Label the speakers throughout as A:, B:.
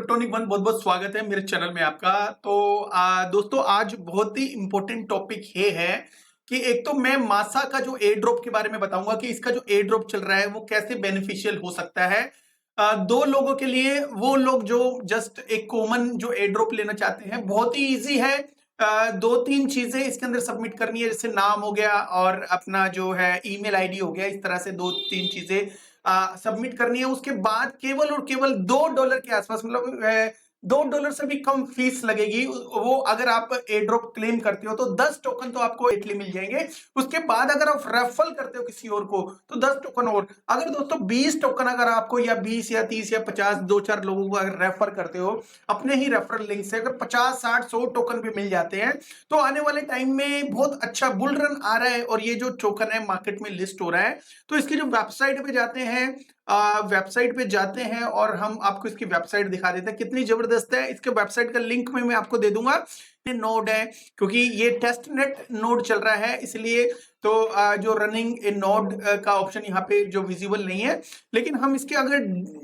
A: Kryptonic one बहुत बहुत स्वागत है मेरे चैनल में आपका। तो दोस्तों आज बहुत ही इंपॉर्टेंट टॉपिक ये है कि एक तो मैं मासा का जो एयर ड्रॉप के बारे में बताऊंगा कि इसका जो एयर ड्रॉप चल रहा है वो कैसे बेनिफिशियल हो सकता है दो लोगों के लिए। वो लोग जो जस्ट एक कॉमन जो एयर ड्रॉप लेना चाहते हैं, बहुत ही इजी है। दो तीन चीजें इसके अंदर सबमिट करनी है, जैसे नाम हो गया और अपना जो है ईमेल आईडी हो गया। इस तरह से दो तीन चीजें सबमिट करनी है। उसके बाद केवल और केवल $2 के आसपास, मतलब $2 से भी कम फीस लगेगी। वो अगर आप एयर ड्रॉप क्लेम करते हो तो 10 टोकन तो आपको इटली मिल जाएंगे। उसके बाद अगर आप रेफर करते हो किसी और को तो 10 टोकन और। अगर दोस्तों 20 टोकन अगर आपको, या 20 या 30 या 50, दो चार लोगों को अगर रेफर करते हो अपने ही रेफरल लिंक से, अगर 50 60 100 टोकन भी मिल जाते हैं तो आने वाले टाइम में बहुत अच्छा बुल रन आ रहा है। और ये जो टोकन है मार्केट में लिस्ट हो रहा है, तो इसकी जो वेबसाइट पे जाते हैं, वेबसाइट पे जाते हैं और हम आपको इसकी वेबसाइट दिखा देते हैं कितनी जबरदस्त है। इसके वेबसाइट का लिंक में मैं आपको दे दूंगा। ये नोड है, क्योंकि ये टेस्ट नेट नोड चल रहा है इसलिए तो जो रनिंग ए नोड का ऑप्शन यहाँ पे जो विजिबल नहीं है। लेकिन हम इसके अगर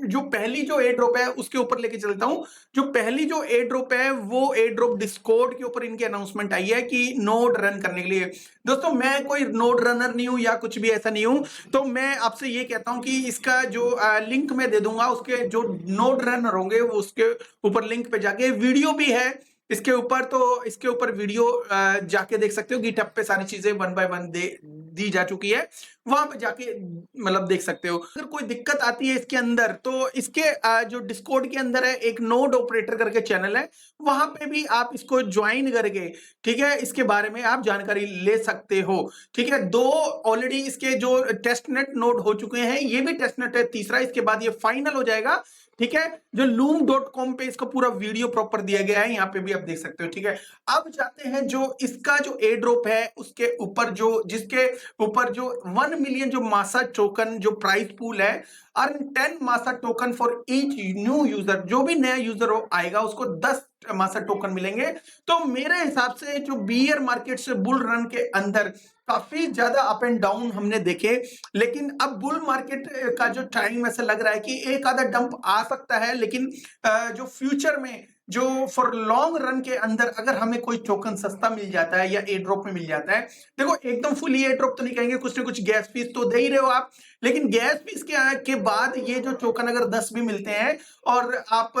A: जो पहली जो एयर ड्रॉप है उसके ऊपर लेके चलता हूँ। जो पहली जो एयर ड्रॉप है वो एयर ड्रॉप डिस्कॉर्ड के ऊपर इनकी अनाउंसमेंट आई है कि नोड रन करने के लिए। दोस्तों मैं कोई नोड रनर नहीं हूं या कुछ भी ऐसा नहीं हूं, तो मैं आपसे ये कहता हूं कि इसका जो लिंक मैं दे दूंगा, उसके जो नोड रनर होंगे वो उसके ऊपर लिंक पे जाके, वीडियो भी है इसके ऊपर, तो इसके ऊपर वीडियो जाके देख सकते हो। गिटहब पे सारी चीजें वन बाय वन दी जा चुकी है, वहां पे जाके मतलब देख सकते हो। अगर कोई दिक्कत आती है इसके अंदर तो इसके जो डिस्कॉर्ड के अंदर है एक नोड ऑपरेटर करके चैनल है, वहां पे भी आप इसको ज्वाइन करके, ठीक है, इसके बारे में आप जानकारी ले सकते हो। ठीक है, दो ऑलरेडी इसके जो टेस्ट नेट नोड हो चुके हैं, ये भी टेस्ट नेट है तीसरा, इसके बाद ये फाइनल हो जाएगा। ठीक है, जो loom.com पे इसका पूरा वीडियो प्रॉपर दिया गया है, यहाँ पे भी आप देख सकते हो। ठीक है, अब जाते हैं जो इसका जो एयर ड्रॉप है उसके ऊपर, जो जिसके ऊपर जो 1 मिलियन जो मासा टोकन जो प्राइस पूल है, अर्न 10 मासा token for each new user. जो भी नया यूजर आएगा उसको 10 मासा टोकन मिलेंगे। तो मेरे हिसाब से जो बियर मार्केट से बुल रन के अंदर काफी ज्यादा अप एंड डाउन हमने देखे, लेकिन अब बुल मार्केट का जो टाइम ऐसा लग रहा है कि एक आधा डंप आ सकता है। लेकिन जो फ्यूचर में जो फॉर लॉन्ग रन के अंदर अगर हमें कोई टोकन सस्ता मिल जाता है या एयर ड्रॉप में मिल जाता है, देखो एकदम फुली एयर ड्रॉप तो नहीं कहेंगे, कुछ ना कुछ गैस फीस तो दे ही रहे हो आप, लेकिन गैस फीस के बाद ये जो टोकन अगर 10 भी मिलते हैं और आप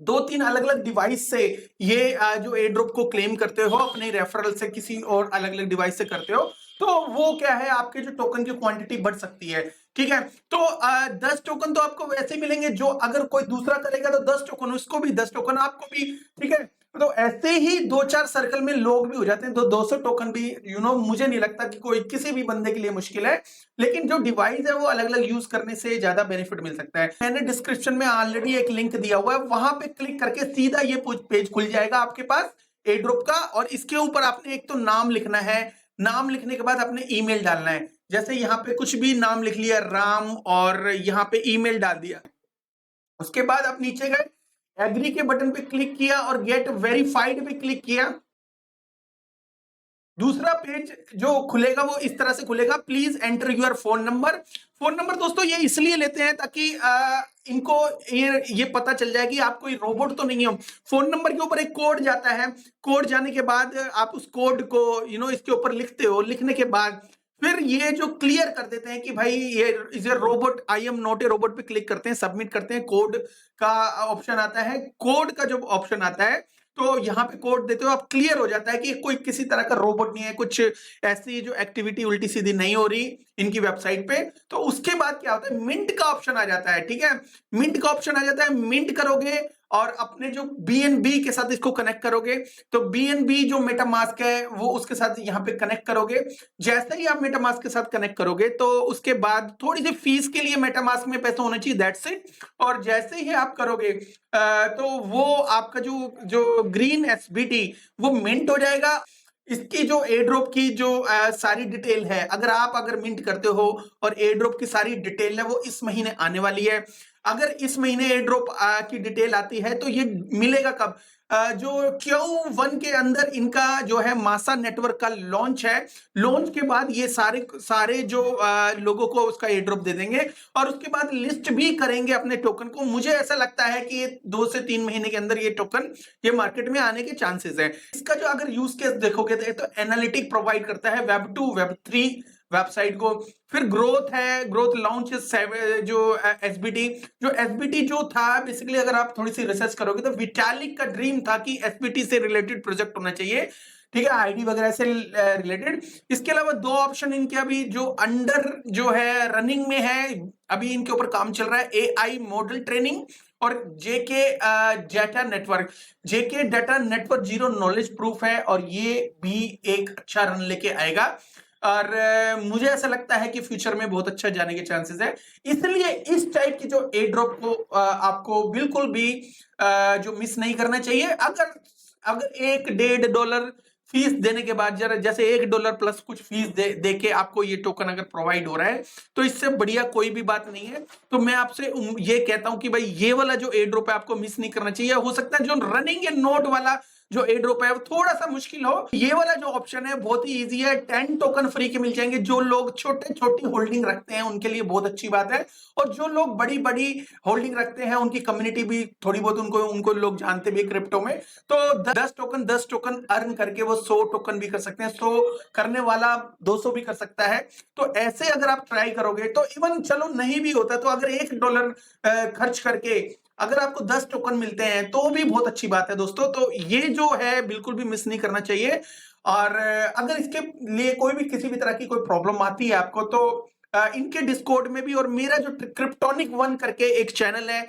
A: दो तीन अलग अलग डिवाइस से ये जो एयर ड्रॉप को क्लेम करते हो, अपने रेफरल से किसी और अलग अलग डिवाइस से करते हो, तो वो क्या है, आपके जो टोकन की क्वांटिटी बढ़ सकती है। ठीक है, तो 10 टोकन तो आपको वैसे मिलेंगे, जो अगर कोई दूसरा करेगा तो 10 टोकन उसको भी, 10 टोकन आपको भी। ठीक है, तो ऐसे ही दो चार सर्कल में लोग भी हो जाते हैं, तो 200 टोकन भी मुझे नहीं लगता कि कोई किसी भी बंदे के लिए मुश्किल है। लेकिन जो डिवाइस है वो अलग अलग यूज करने से ज्यादा बेनिफिट मिल सकता है। मैंने डिस्क्रिप्शन में ऑलरेडी एक लिंक दिया हुआ है, वहां पे क्लिक करके सीधा ये पेज खुल जाएगा आपके पास एयर ड्रॉप का। और इसके ऊपर आपने एक तो नाम लिखना है, नाम लिखने के बाद आपने ईमेल डालना है। जैसे यहाँ पे कुछ भी नाम लिख लिया राम, और यहाँ पे ईमेल डाल दिया। उसके बाद आप नीचे गए, एग्री के बटन पे क्लिक किया और गेट वेरीफाइड पे क्लिक किया। दूसरा पेज जो खुलेगा वो इस तरह से खुलेगा, please enter your phone number. Phone number दोस्तों ये इसलिए लेते हैं ताकि इनको ये पता चल जाए कि आप कोई रोबोट तो नहीं हो। फोन नंबर के ऊपर एक कोड जाता है, कोड जाने के बाद आप उस कोड को इसके ऊपर लिखते हो। लिखने के बाद फिर ये जो क्लियर कर देते हैं कि भाई ये is a robot, I am not a robot पे क्लिक करते हैं, सबमिट करते हैं। कोड का ऑप्शन आता है, कोड का जो ऑप्शन आता है तो यहाँ पे कोड देते हो आप, क्लियर हो जाता है कि कोई किसी तरह का रोबोट नहीं है, कुछ ऐसी जो एक्टिविटी उल्टी सीधी नहीं हो रही इनकी वेबसाइट पे। तो उसके बाद क्या होता है, मिंट का ऑप्शन आ जाता है। ठीक है, मिंट का ऑप्शन आ जाता है, मिंट करोगे और अपने जो BNB के साथ इसको कनेक्ट करोगे, तो BNB जो मेटामास्क है वो उसके साथ यहाँ पे कनेक्ट करोगे। जैसे ही आप मेटामास्क के साथ कनेक्ट करोगे तो उसके बाद थोड़ी सी फीस के लिए मेटामास्क में पैसा होना चाहिए, दैट्स इट। और जैसे ही आप करोगे तो वो आपका जो ग्रीन SBT वो मिंट हो जाएगा। इसकी जो एयर ड्रॉप की जो सारी डिटेल है, अगर मिंट करते हो और एयर ड्रॉप की सारी डिटेल है वो इस महीने आने वाली है। अगर इस महीने एयर ड्रॉप की डिटेल आती है तो ये मिलेगा कब? जो Q1 के अंदर इनका जो है मासा नेटवर्क का लॉन्च है, लॉन्च के बाद ये सारे सारे जो लोगों को उसका एयर ड्रॉप दे देंगे और उसके बाद लिस्ट भी करेंगे अपने टोकन को। मुझे ऐसा लगता है कि ये 2 से 3 महीने के अंदर ये टोकन ये मार्केट में आने के चांसेस है। इसका जो अगर यूज केस देखोगे तो एनालिटिक प्रोवाइड करता है वेब 2 वेब 3 वेबसाइट को। फिर ग्रोथ है, ग्रोथ लॉन्च जो एसबीटी जो था बेसिकली, अगर आप थोड़ी सी रिसर्च करोगे तो विटालिक का ड्रीम था कि एसबीटी से रिलेटेड प्रोजेक्ट होना चाहिए, ठीक है, आईडी वगैरह से रिलेटेड। इसके अलावा 2 ऑप्शन इनके अभी जो अंडर जो है रनिंग में है, अभी इनके ऊपर काम चल रहा है, एआई मॉडल ट्रेनिंग और ZK data network. ZK data network zero knowledge proof है और ये भी एक अच्छा रन लेके आएगा और मुझे ऐसा लगता है कि फ्यूचर में बहुत अच्छा जाने के चांसेस है। इसलिए इस टाइप की जो एयर ड्रॉप को आपको बिल्कुल भी जो मिस नहीं करना चाहिए। अगर अगर $1-1.5 फीस देने के बाद, जरा जैसे $1 प्लस कुछ फीस दे के आपको ये टोकन अगर प्रोवाइड हो रहा है तो इससे बढ़िया कोई भी बात नहीं है। तो मैं आपसे ये कहता हूं कि भाई ये वाला जो एयर ड्रॉप है आपको मिस नहीं करना चाहिए। हो सकता है जो रनिंग है नोड वाला जो एयर ड्रॉप है वो थोड़ा सा मुश्किल हो, ये वाला जो ऑप्शन है बहुत ही इजी है, 10 टोकन फ्री के मिल जाएंगे। जो लोग छोटे छोटी होल्डिंग रखते हैं उनके लिए बहुत अच्छी बात है, और जो लोग बड़ी बड़ी होल्डिंग रखते हैं उनकी कम्युनिटी भी थोड़ी बहुत उनको लोग जानते भी क्रिप्टो में, तो 10 टोकन अर्न करके वो 100 टोकन भी कर सकते हैं, 100 करने वाला 200 भी कर सकता है। तो ऐसे अगर आप ट्राई करोगे तो इवन चलो नहीं भी होता तो अगर $1 खर्च करके अगर आपको 10 टोकन मिलते हैं तो भी बहुत अच्छी बात है दोस्तों। तो ये जो है बिल्कुल भी मिस नहीं करना चाहिए। और अगर इसके लिए कोई भी किसी भी तरह की कोई प्रॉब्लम आती है आपको तो इनके डिस्कॉर्ड में भी, और मेरा जो क्रिप्टोनिक 1 करके एक चैनल है,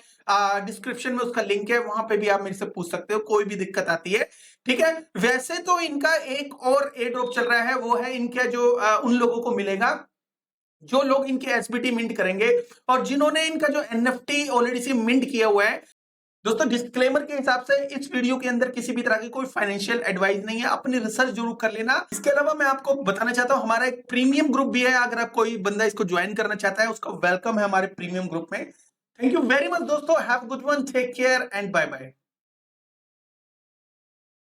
A: डिस्क्रिप्शन में उसका लिंक है, वहां पे भी आप मेरे से पूछ सकते हो कोई भी दिक्कत आती है, ठीक है। वैसे तो इनका एक और एयर ड्रॉप चल रहा है, वो है इनका जो उन लोगों को मिलेगा जो लोग इनके एसबीटी मिंट करेंगे और जिन्होंने इनका जो एनएफटी ऑलरेडी से मिंट किया हुआ है। दोस्तों डिस्क्लेमर के हिसाब से इस वीडियो के अंदर किसी भी तरह की कोई फाइनेंशियल एडवाइस नहीं है, अपनी रिसर्च जरूर कर लेना। इसके अलावा मैं आपको बताना चाहता हूं हमारा एक प्रीमियम ग्रुप भी है, अगर आप कोई बंदा इसको ज्वाइन करना चाहता है उसका वेलकम है हमारे प्रीमियम ग्रुप में। थैंक यू वेरी मच दोस्तों, have good one, take care and bye bye.